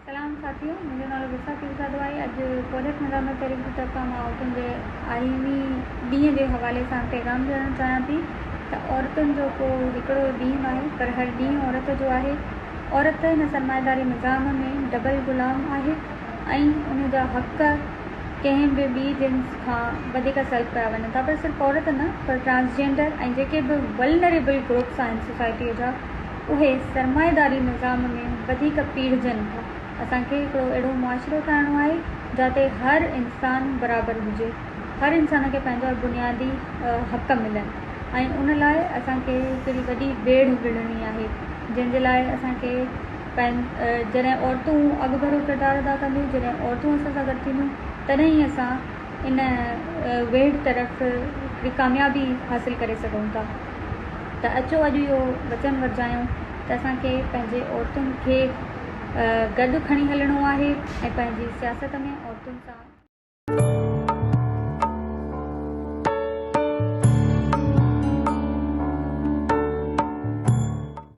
सलाम साथियों, मुंहिंजो नालो विसाखी आहे। अॼु प्रोजेक्ट निज़ाम तहरीक जी तरफ़ां मां औरतुनि जे आलिमी ॾींहं जे हवाले सां पैगाम ॾियणु चाहियां थी त औरतुनि जो को हिकिड़ो ॾींहुं आहे, पर हर ॾींहुं औरत जो आहे। औरत हिन सरमाएदारी निज़ाम में डबल ग़ुलाम आहे ऐं उन जा हक़ कंहिं बि ॿी जिन्स खां वधीक सल्ब कया वञनि था। पर सिर्फ़ु औरत न, पर ट्रांसजेंडर ऐं जेके बि वल्नरेबल ग्रुप्स आहिनि सोसाइटीअ जा, उहे सरमाएदारी निज़ाम में वधीक पीड़जनि था। असांखे हिकिड़ो अहिड़ो मुआशिरो ठाहिणो आहे जिते हर इंसान बराबरि हुजे, हर इंसान खे पंहिंजा बुनियादी हक़ मिलनि, ऐं उन लाइ असांखे हिकिड़ी वॾी बेड़ विढ़णी आहे, जंहिंजे लाइ असांखे जॾहिं औरतूं अॻुभरो किरदारु अदा कंदियूं, जॾहिं औरतूं असां सां गॾु थींदियूं, तॾहिं ई असां इन वेड़ तरफ़ हिकिड़ी कामयाबी हासिलु करे सघूं था। त अचो अॼु इहो वचन वरिजायूं त असांखे पंहिंजे औरतुनि खे गॾु खणी हलणो आहे ऐं पंहिंजी सियासत में औरतुनि सां